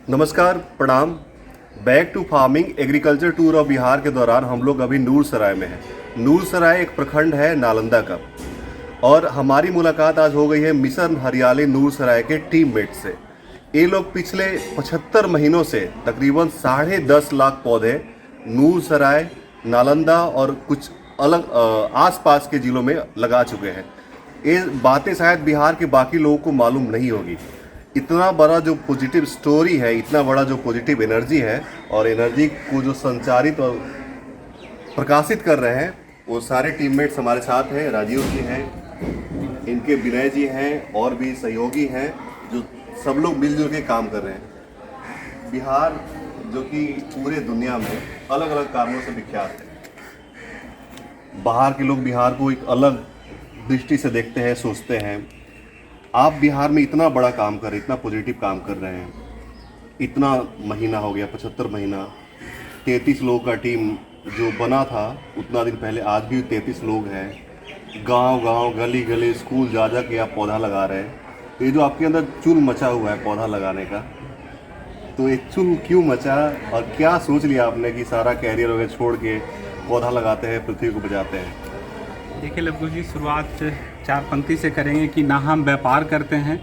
नमस्कार, प्रणाम। Back to farming agriculture tour of Bihar के दौरान हम लोग अभी नूरसराय में हैं। नूरसराय एक प्रखंड है नालंदा का, और हमारी मुलाकात आज हो गई है मिशन हरियाली नूरसराय के टीममेट से। ये लोग पिछले 75 महीनों से तकरीबन 10.5 लाख पौधे नूरसराय, नालंदा और कुछ अलग आसपास के ज़िलों में लगा चुके हैं। ये बातें शायद बिहार के बाकी लोगों को मालूम नहीं होगी। इतना बड़ा जो पॉजिटिव स्टोरी है, इतना बड़ा जो पॉजिटिव एनर्जी है, और एनर्जी को जो संचारित और प्रकाशित कर रहे हैं, वो सारे टीममेट्स हमारे साथ हैं। राजीव जी हैं, इनके विनय जी हैं, और भी सहयोगी हैं जो सब लोग मिलजुल के काम कर रहे हैं। बिहार जो कि पूरे दुनिया में अलग अलग कारणों से विख्यात है। बाहर के लोग बिहार को एक अलग दृष्टि से देखते हैं, सोचते हैं। आप बिहार में इतना बड़ा काम कर रहे हैं, इतना पॉजिटिव काम कर रहे हैं, इतना महीना हो गया, 75 महीना, 33 लोगों का टीम जो बना था उतना दिन पहले, आज भी 33 लोग हैं। गांव गांव, गली गली, स्कूल जा जा के आप पौधा लगा रहे हैं। तो ये जो आपके अंदर चुल मचा हुआ है पौधा लगाने का, तो ये चुल क्यों मचा और क्या सोच लिया आपने कि सारा कैरियर वगैरह छोड़ के पौधा लगाते हैं, पृथ्वी को बचाते हैं? देखिए लवकुश जी, शुरुआत 4 पंक्ति से करेंगे कि ना हम व्यापार करते हैं,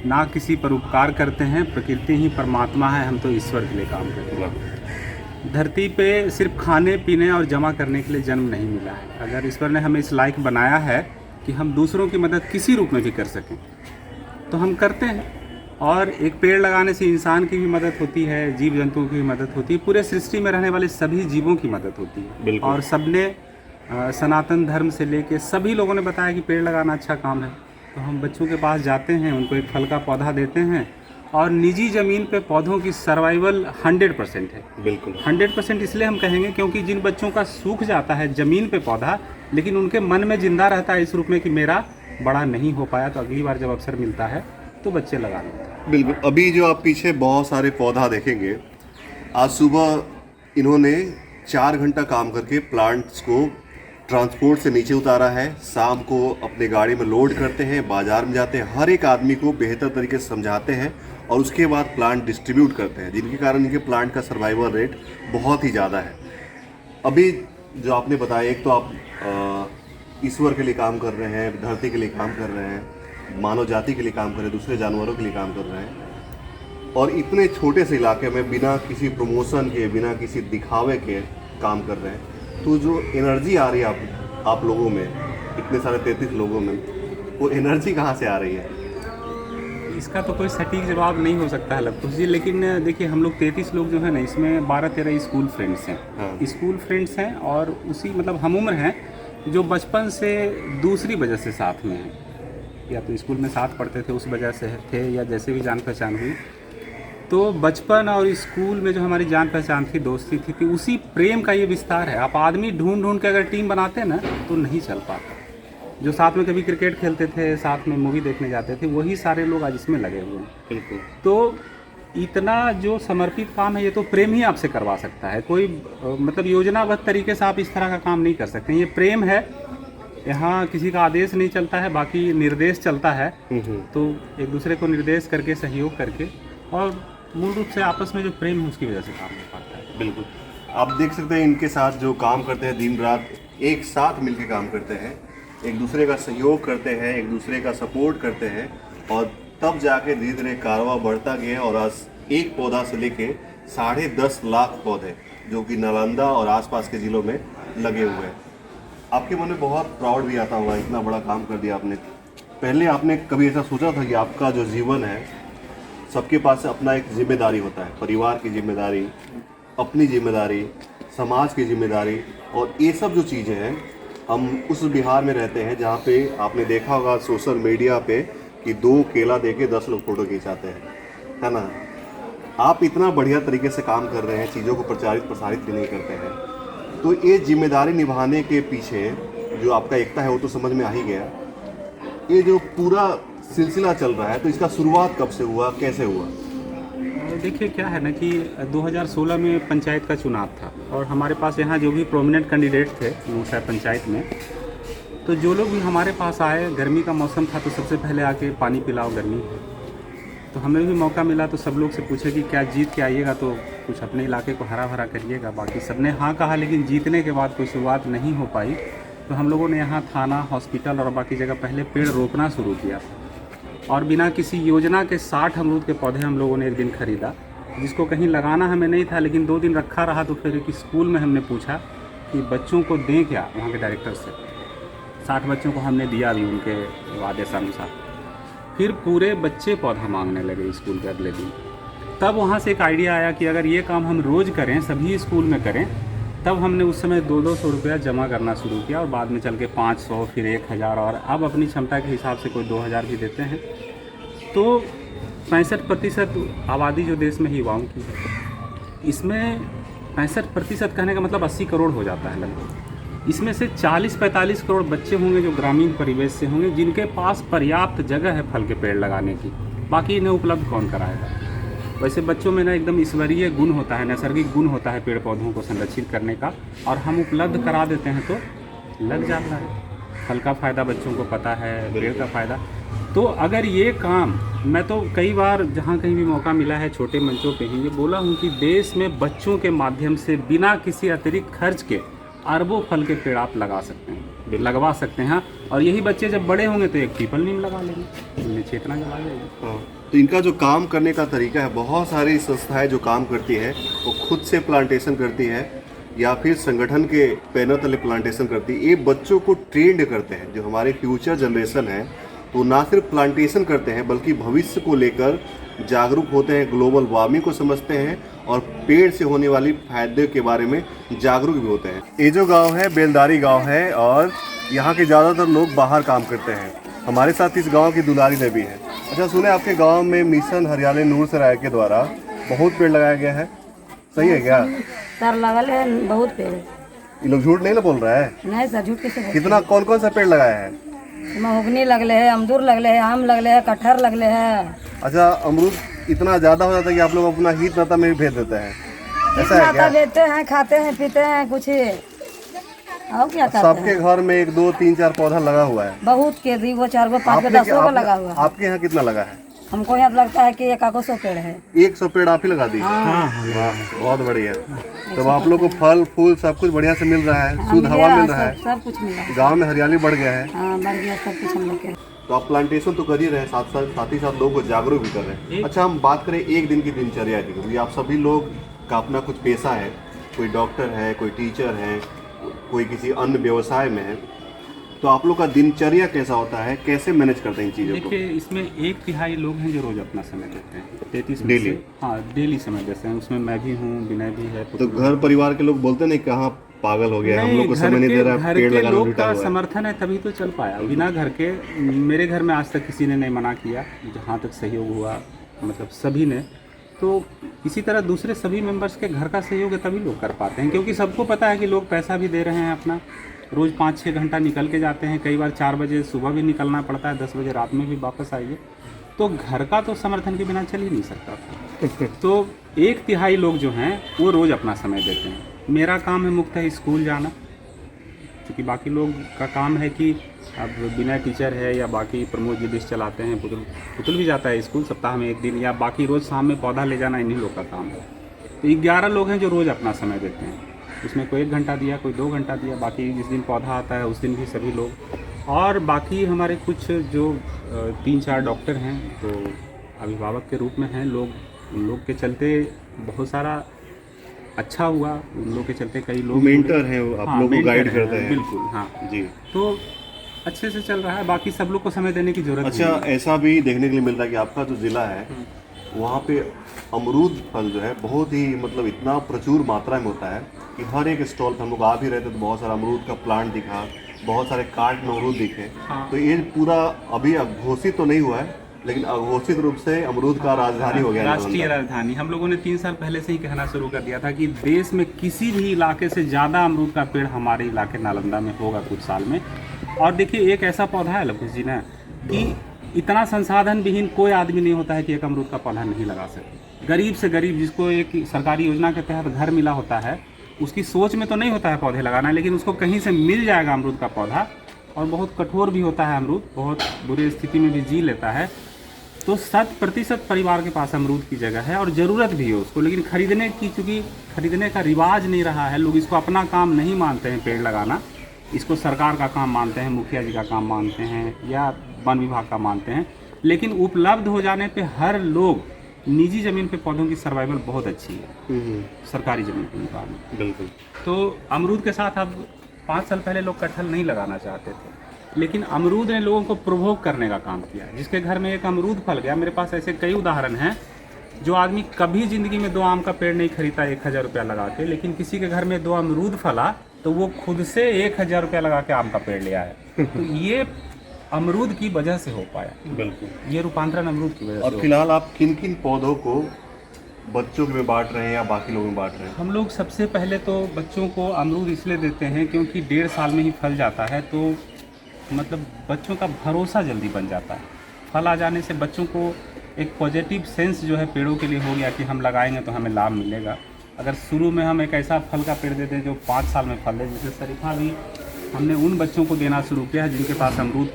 ना किसी पर उपकार करते हैं। प्रकृति ही परमात्मा है, हम तो ईश्वर के लिए काम करते हैं। धरती पे सिर्फ खाने पीने और जमा करने के लिए जन्म नहीं मिला है। अगर ईश्वर ने हमें इस लायक बनाया है कि हम दूसरों की मदद किसी रूप में भी कर सकें, तो हम करते हैं। और एक पेड़ लगाने से इंसान की भी मदद होती है, जीव जंतुओं की भी मदद होती है, पूरे सृष्टि में रहने वाले सभी जीवों की मदद होती है। और सबने सनातन धर्म से लेके सभी लोगों ने बताया कि पेड़ लगाना अच्छा काम है। तो हम बच्चों के पास जाते हैं, उनको एक फल का पौधा देते हैं, और निजी ज़मीन पे पौधों की सर्वाइवल 100% है। बिल्कुल 100% इसलिए हम कहेंगे क्योंकि जिन बच्चों का सूख जाता है ज़मीन पे पौधा, लेकिन उनके मन में जिंदा रहता है इस रूप में कि मेरा बड़ा नहीं हो पाया, तो अगली बार जब अवसर मिलता है तो बच्चे लगा लेते हैं। बिल्कुल। अभी जो आप पीछे बहुत सारे पौधा देखेंगे, आज सुबह इन्होंने 4 घंटा काम करके प्लांट्स को ट्रांसपोर्ट से नीचे उतारा है। शाम को अपने गाड़ी में लोड करते हैं, बाजार में जाते हैं, हर एक आदमी को बेहतर तरीके से समझाते हैं, और उसके बाद प्लांट डिस्ट्रीब्यूट करते हैं, जिनके कारण इनके प्लांट का सर्वाइवल रेट बहुत ही ज़्यादा है। अभी जो आपने बताया, एक तो आप ईश्वर के लिए काम कर रहे हैं, धरती के लिए काम कर रहे हैं, मानव जाति के लिए काम कर रहे हैं, दूसरे जानवरों के लिए काम कर रहे हैं, और इतने छोटे से इलाके में बिना किसी प्रमोशन के, बिना किसी दिखावे के काम कर रहे हैं। तो जो एनर्जी आ रही है आप लोगों में, इतने सारे 33 लोगों में, वो एनर्जी कहाँ से आ रही है? इसका तो कोई सटीक जवाब नहीं हो सकता है लवकुश जी, लेकिन देखिए हम लोग 33 लोग जो है ना, इसमें 12-13 स्कूल फ्रेंड्स हैं। हाँ। स्कूल फ्रेंड्स हैं, और उसी मतलब हम उम्र हैं जो बचपन से दूसरी वजह से साथ में हैं। या तो स्कूल में साथ पढ़ते थे उस वजह से थे, या जैसे भी जान पहचान हुई। तो बचपन और स्कूल में जो हमारी जान पहचान थी, दोस्ती थी, उसी प्रेम का ये विस्तार है। आप आदमी ढूंढ ढूंढ के अगर टीम बनाते हैं ना, तो नहीं चल पाता। जो साथ में कभी क्रिकेट खेलते थे, साथ में मूवी देखने जाते थे, वही सारे लोग आज इसमें लगे हुए हैं। बिल्कुल। तो इतना जो समर्पित काम है, ये तो प्रेम ही आपसे करवा सकता है। कोई मतलब योजनाबद्ध तरीके से आप इस तरह का काम नहीं कर सकते। ये प्रेम है, यहाँ किसी का आदेश नहीं चलता है, बाकी निर्देश चलता है। तो एक दूसरे को निर्देश करके, सहयोग करके, और मूल रूप से आपस में जो प्रेम है उसकी वजह से काम हो पाता है। बिल्कुल। आप देख सकते हैं इनके साथ जो काम करते हैं, दिन रात एक साथ मिलकर काम करते हैं, एक दूसरे का सहयोग करते हैं, एक दूसरे का सपोर्ट करते हैं, और तब जाके धीरे धीरे कारवां बढ़ता गया, और आज एक पौधा से लेके 10.5 लाख पौधे जो कि नालंदा और आसपास के ज़िलों में लगे हुए हैं। आपके मन में बहुत प्राउड भी आता होगा, इतना बड़ा काम कर दिया आपने। पहले आपने कभी ऐसा सोचा था कि आपका जो जीवन है, सबके पास अपना एक जिम्मेदारी होता है, परिवार की जिम्मेदारी, अपनी जिम्मेदारी, समाज की जिम्मेदारी, और ये सब जो चीज़ें हैं, हम उस बिहार में रहते हैं जहाँ पे आपने देखा होगा सोशल मीडिया पे कि 2 केला देके 10 लोग फ़ोटो खिंचाते हैं, है ना? आप इतना बढ़िया तरीके से काम कर रहे हैं, चीज़ों को प्रचारित प्रसारित भी नहीं करते हैं। तो ये जिम्मेदारी निभाने के पीछे जो आपका एकता है, वो तो समझ में आ ही गया। ये जो पूरा सिलसिला चल रहा है, तो इसका शुरुआत कब से हुआ, कैसे हुआ? देखिए क्या है ना कि 2016 में पंचायत का चुनाव था, और हमारे पास यहाँ जो भी प्रोमिनेंट कैंडिडेट थे नूरसराय पंचायत में, तो जो लोग भी हमारे पास आए, गर्मी का मौसम था, तो सबसे पहले आके पानी पिलाओ, गर्मी है। तो हमें भी मौका मिला तो सब लोग से पूछे कि क्या जीत के आइएगा तो कुछ अपने इलाके को हरा भरा करिएगा। बाकी सबने हाँ कहा, लेकिन जीतने के बाद कोई शुरुआत नहीं हो पाई। तो हम लोगों ने यहाँ थाना, हॉस्पिटल और बाकी जगह पहले पेड़ रोपना शुरू किया और बिना किसी योजना के 60 अमरूद के पौधे हम लोगों ने एक दिन ख़रीदा, जिसको कहीं लगाना हमें नहीं था, लेकिन 2 दिन रखा रहा। तो फिर एक स्कूल में हमने पूछा कि बच्चों को दें क्या, वहाँ के डायरेक्टर से 60 बच्चों को हमने दिया भी उनके आदेशानुसार। फिर पूरे बच्चे पौधा मांगने लगे स्कूल के अगले दिन। तब वहाँ से एक आइडिया आया कि अगर ये काम हम रोज़ करें, सभी स्कूल में करें, तब हमने उस समय 200-200 रुपया जमा करना शुरू किया और बाद में चल के 500, फिर 1000 और अब अपनी क्षमता के हिसाब से कोई 2000 भी देते हैं। तो 65% आबादी जो देश में युवाओं की है, इसमें 65% कहने का मतलब 80 करोड़ हो जाता है लगभग। इसमें से 40-45 करोड़ बच्चे होंगे जो ग्रामीण परिवेश से होंगे, जिनके पास पर्याप्त जगह है फल के पेड़ लगाने की। बाकी इन्हें उपलब्ध कौन कराएगा। वैसे बच्चों में ना एकदम ईश्वरीय गुण होता है, नैसर्गिक गुण होता है पेड़ पौधों को संरक्षित करने का, और हम उपलब्ध करा देते हैं तो लग जाता है। फल का फ़ायदा बच्चों को पता है, पेड़ का फ़ायदा। तो अगर ये काम, मैं तो कई बार जहाँ कहीं भी मौका मिला है छोटे मंचों पे ही ये बोला हूँ कि देश में बच्चों के माध्यम से बिना किसी अतिरिक्त खर्च के अरबों फल के पेड़ आप लगा सकते हैं, लगवा सकते हैं। और यही बच्चे जब बड़े होंगे तो एक पीपल नीम लगा लेंगे, इनमें चेतना जगा जाएगी। तो इनका जो काम करने का तरीका है, बहुत सारी संस्थाएं जो काम करती है वो खुद से प्लांटेशन करती है या फिर संगठन के पैनल तले प्लांटेशन करती है। ये बच्चों को ट्रेंड करते हैं, जो हमारे फ्यूचर जनरेशन है, तो ना सिर्फ प्लांटेशन करते हैं बल्कि भविष्य को लेकर जागरूक होते हैं, ग्लोबल वार्मिंग को समझते हैं और पेड़ से होने वाली फायदे के बारे में जागरूक भी होते हैं। ये जो गांव है बेलदारी गांव है और यहाँ के ज़्यादातर लोग बाहर काम करते हैं। हमारे साथ इस गांव की दुलारी देवी है। अच्छा, सुने आपके गांव में मिशन हरियाली नूर सराय के द्वारा बहुत पेड़ लगाया गया है, सही है क्या? सर लगल है बहुत पेड़। ये लोग झूठ नहीं ना बोल रहा है? नहीं सर, झूठ कैसे बोल। कितना, कौन कौन सा पेड़ लगाया है? महोगनी लगले है, अमदूर लगले है, आम लगले है, कटहर लगले है। अच्छा, अमरूद इतना ज़्यादा हो जाता है कि आप लोग अपना हित नाता में भी भेज देते हैं, ऐसा है क्या? देते हैं, खाते हैं, पीते हैं, कुछ और क्या करते सबके हैं। घर में 1, 2, 3, 4 पौधा लगा हुआ है। बहुत के 2, 4, 5, 10 को लगा हुआ है। आपके यहाँ कितना लगा है? हमको यहाँ लगता है कि 100 पेड़ है। 100 पेड़ आप ही लगा दिए? वाह, बहुत बढ़िया। तो आप लोग को फल फूल सब कुछ बढ़िया से मिल रहा है, शुद्ध हवा मिल रहा है, सब कुछ मिल रहा है। गाँव में हरियाली बढ़ गया है। हाँ, बढ़ गया सब कुछ हम लोग के। तो आप प्लांटेशन तो कर ही रहे हैं, साथ ही साथ लोगों को जागरूक भी कर रहे हैं। अच्छा, हम बात करें एक दिन की दिनचर्या की, क्योंकि आप सभी लोग का अपना कुछ पेशा है, कोई डॉक्टर है, कोई टीचर है, कोई किसी अन्य व्यवसाय में है, तो आप लोग का दिनचर्या कैसा होता है, कैसे मैनेज करते हैं इन चीज़ों को? देखिए, इसमें 1/3 लोग हैं जो रोज़ अपना समय देते हैं, 33 में डेली? से। हाँ, डेली समय देते हैं। उसमें मैं भी हूँ, विनय भी है। तो घर परिवार के लोग बोलते नहीं कहाँ पागल हो गया, हम लोग को समय नहीं दे रहा, घर पेड़ के लगाने लोग जुटा का हुआ है। समर्थन है तभी तो चल पाया। बिना घर के, मेरे घर में आज तक किसी ने नहीं मना किया, जहाँ तक सहयोग हुआ मतलब सभी ने। तो इसी तरह दूसरे सभी मेंबर्स के घर का सहयोग है तभी लोग कर पाते हैं, क्योंकि सबको पता है कि लोग पैसा भी दे रहे हैं अपना, रोज़ 5-6 घंटा निकल के जाते हैं, कई बार 4 बजे सुबह भी निकलना पड़ता है, 10 बजे रात में भी वापस आइए। तो घर का तो समर्थन के बिना चल ही नहीं सकता। तो 1/3 लोग जो हैं वो रोज़ अपना समय देते हैं। मेरा काम है मुख्यतः स्कूल जाना, क्योंकि बाकी लोग का काम है कि अब बिना टीचर है या बाकी प्रमोद जी डिश चलाते हैं, पुतुल भी जाता है स्कूल सप्ताह में 1 दिन, या बाकी रोज़ शाम में पौधा ले जाना इन्हीं लोग का काम है। तो 11 लोग हैं जो रोज़ अपना समय देते हैं। उसमें कोई 1 घंटा दिया, कोई 2 घंटा दिया, बाकी जिस दिन पौधा आता है उस दिन भी सभी लोग। और बाकी हमारे कुछ जो 3-4 डॉक्टर हैं तो अभिभावक के रूप में हैं लोग, उन लोग के चलते बहुत सारा अच्छा हुआ। उन लोग के चलते कई लोग मेंटर हैं, आप लोगों को गाइड करते हैं। बिल्कुल, हाँ जी। तो अच्छे से चल रहा है, बाकी सब लोग को समय देने की जरूरत अच्छा, ऐसा भी देखने के लिए मिलता है कि आपका जो ज़िला है वहाँ पे अमरूद फल जो है बहुत ही मतलब इतना प्रचुर मात्रा में होता है कि हर एक स्टॉल पर हम लोग आ भी रहे थे तो बहुत सारा अमरूद का प्लांट दिखा, बहुत सारे कार्ट में अमरूद दिखे। तो ये पूरा अभी घोषित तो नहीं हुआ है, लेकिन अघोषित रूप से अमरूद का राजधानी हो गया है राष्ट्रीय राजधानी। हम लोगों ने 3 साल पहले से ही कहना शुरू कर दिया था कि देश में किसी भी इलाके से ज़्यादा अमरूद का पेड़ हमारे इलाके नालंदा में होगा कुछ साल में। और देखिए, एक ऐसा पौधा है लखुश जी ना कि इतना संसाधन विहीन कोई आदमी नहीं होता है कि एक अमरूद का पौधा नहीं लगा सके। गरीब से गरीब जिसको एक सरकारी योजना के तहत घर मिला होता है, उसकी सोच में तो नहीं होता है पौधे लगाना, लेकिन उसको कहीं से मिल जाएगा अमरूद का पौधा। और बहुत कठोर भी होता है अमरूद, बहुत बुरी स्थिति में भी जी लेता है। तो 100% परिवार के पास अमरूद की जगह है और ज़रूरत भी है उसको, लेकिन खरीदने की, चूँकि खरीदने का रिवाज नहीं रहा है, लोग इसको अपना काम नहीं मानते हैं पेड़ लगाना, इसको सरकार का काम मानते हैं, मुखिया जी का काम मानते हैं या वन विभाग का मानते हैं। लेकिन उपलब्ध हो जाने पे हर लोग, निजी ज़मीन पे पौधों की सर्वाइवल बहुत अच्छी है सरकारी ज़मीन के मुकाबले। बिल्कुल। तो अमरूद के साथ अब 5 साल पहले लोग कटहल नहीं लगाना चाहते थे, लेकिन अमरूद ने लोगों को प्रोवोक करने का काम किया। जिसके घर में एक अमरूद फल गया, मेरे पास ऐसे कई उदाहरण हैं, जो आदमी कभी ज़िंदगी में 2 आम का पेड़ नहीं खरीदा 1000 रुपया लगा के, लेकिन किसी के घर में 2 अमरूद फला तो वो खुद से 1000 रुपया लगा के आम का पेड़ ले आया। तो ये अमरूद की वजह से हो पाया। बिल्कुल। ये रूपांतरण अमरूद की वजह से और हो फिलहाल आप किन किन पौधों को बच्चों में बांट रहे हैं या बाकी लोगों में बांट रहे हैं? हम लोग सबसे पहले तो बच्चों को अमरूद इसलिए देते हैं क्योंकि 1.5 साल में ही फल जाता है, तो मतलब बच्चों का भरोसा जल्दी बन जाता है। फल आ जाने से बच्चों को एक पॉजिटिव सेंस जो है पेड़ों के लिए हो गया कि हम लगाएंगे तो हमें लाभ मिलेगा। अगर शुरू में हम एक ऐसा फल का पेड़ देते हैं जो 5 साल में फल दे, जैसे शरीफा भी हमने उन बच्चों को देना शुरू किया है जिनके पास अमरूद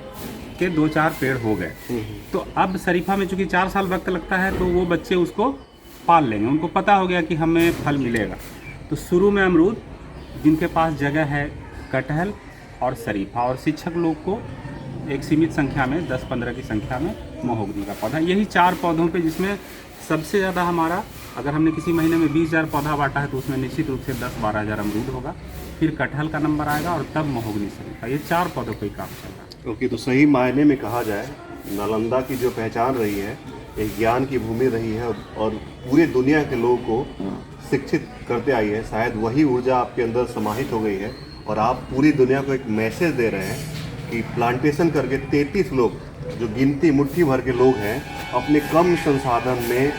के 2-4 पेड़ हो गए। तो अब शरीफा में चूँकि 4 साल वक्त लगता है, तो वो बच्चे उसको पाल लेंगे, उनको पता हो गया कि हमें फल मिलेगा। तो शुरू में अमरूद, जिनके पास जगह है कटहल और शरीफा, और शिक्षक लोग को एक सीमित संख्या में 10-15 की संख्या में महोगनी का पौधा, यही 4 पौधों पे, जिसमें सबसे ज़्यादा हमारा, अगर हमने किसी महीने में 20,000 पौधा बांटा है तो उसमें निश्चित रूप से 10-12 हज़ार अमरूद होगा, फिर कटहल का नंबर आएगा और तब महोगनी शरीफा। ये 4 पौधों पर ही काम चल रहा है। ओके, तो सही मायने में कहा जाए, नालंदा की जो पहचान रही है, एक ज्ञान की भूमि रही है और पूरे दुनिया के लोगों को शिक्षित करते आई है। शायद वही ऊर्जा आपके अंदर समाहित हो गई है और आप पूरी दुनिया को एक मैसेज दे रहे हैं कि प्लांटेशन करके 33 लोग, जो गिनती मुट्ठी भर के लोग हैं, अपने कम संसाधन में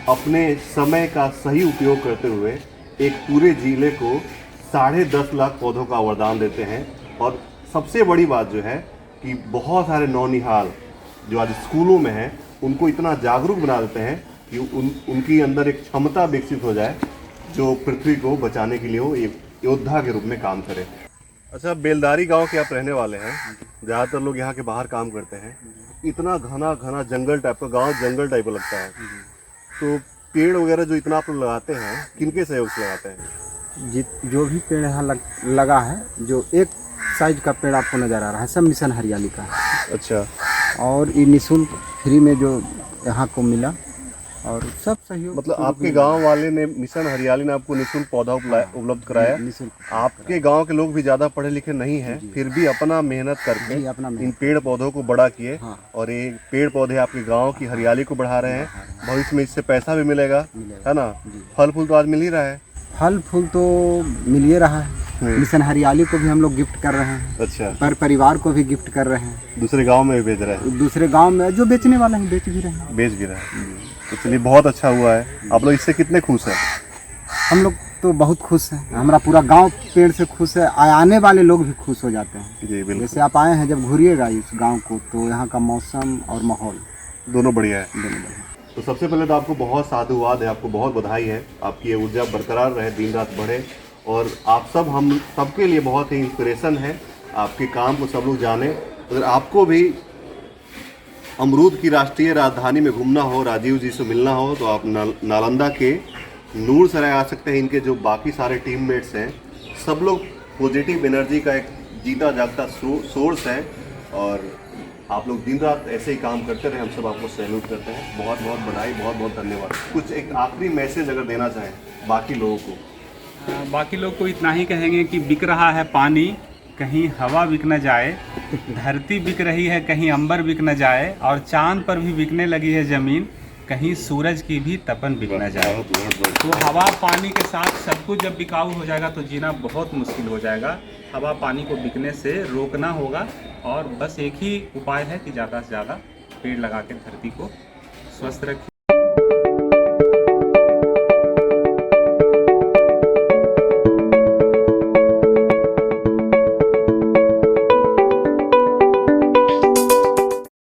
अपने समय का सही उपयोग करते हुए एक पूरे जिले को 10.5 लाख पौधों का वरदान देते हैं। और सबसे बड़ी बात जो है कि बहुत सारे नौनिहाल जो आज स्कूलों में हैं, उनको इतना जागरूक बना देते हैं कि उनकी अंदर एक क्षमता विकसित हो जाए जो पृथ्वी को बचाने के लिए वो एक योद्धा के रूप में काम करे। अच्छा, बेलदारी गांव के आप रहने वाले हैं, ज़्यादातर लोग यहाँ के बाहर काम करते हैं। इतना घना घना जंगल टाइप का गांव, जंगल टाइप का लगता है, तो पेड़ वगैरह जो इतना आप लोग लगाते हैं, किनके सहयोग से लगाते हैं? जो भी पेड़ यहाँ लगा है, जो एक साइज का पेड़ आपको नज़र आ रहा है, सब मिशन हरियाली का है। अच्छा। और ये निःशुल्क फ्री में जो यहाँ को मिला, और सब सहयोग, मतलब आपके गांव वाले ने, मिशन हरियाली ने आपको निःशुल्क पौधा उपलब्ध कराया। निःशुल्क। आपके गांव के लोग भी ज़्यादा पढ़े लिखे नहीं हैं, फिर भी अपना मेहनत करके इन पेड़ पौधों को बड़ा किए। हाँ। और ये पेड़ पौधे आपके गांव की हरियाली को बढ़ा रहे हैं। भविष्य में इससे पैसा भी मिलेगा, है ना? फल फूल तो आज मिल ही रहा है। फल फूल तो मिल ही रहा है। मिशन हरियाली को भी हम लोग गिफ्ट कर रहे हैं। अच्छा। पर परिवार को भी गिफ्ट कर रहे हैं। दूसरे गांव में भी भेज रहे हैं? दूसरे गांव में जो बेचने वाला है बेच भी रहे हैं। बेच भी रहे हैं। तो चलिए, बहुत अच्छा हुआ है। आप लोग इससे कितने खुश हैं? हम लोग तो बहुत खुश हैं। हमारा पूरा गांव पेड़ से खुश है। आने वाले लोग भी खुश हो जाते हैं। जी बिल्कुल। जैसे आप आए हैं, जब घूरिएगा इस गांव को, तो यहाँ का मौसम और माहौल दोनों बढ़िया है। दोनों बढ़िया। तो सबसे पहले तो आपको बहुत साधुवाद है, आपको बहुत बधाई है। आपकी ये ऊर्जा बरकरार रहे, दिन रात बढ़े, और आप सब, हम सबके लिए बहुत ही इंस्पिरेशन है। आपके काम को सब लोग जाने। अगर आपको भी अमरूद की राष्ट्रीय राजधानी में घूमना हो, राजीव जी से मिलना हो, तो आप नालंदा के नूर सराय आ सकते हैं। इनके जो बाकी सारे टीममेट्स हैं, सब लोग पॉजिटिव एनर्जी का एक जीता जागता सोर्स है। और आप लोग दिन रात ऐसे ही काम करते रहे, हम सब आपको सैल्यूट करते हैं। बहुत बहुत बधाई, बहुत बहुत धन्यवाद। कुछ एक आखिरी मैसेज अगर देना चाहें बाकी लोगों को? बाकी लोग को इतना ही कहेंगे कि बिक रहा है पानी, कहीं हवा बिक न जाए, धरती बिक रही है, कहीं अंबर बिक न जाए, और चांद पर भी बिकने लगी है ज़मीन, कहीं सूरज की भी तपन बिक न जाए। तो हवा पानी के साथ सब कुछ जब बिकाऊ हो जाएगा तो जीना बहुत मुश्किल हो जाएगा। हवा पानी को बिकने से रोकना होगा, और बस एक ही उपाय है कि ज़्यादा से ज़्यादा पेड़ लगा के धरती को स्वस्थ रखें।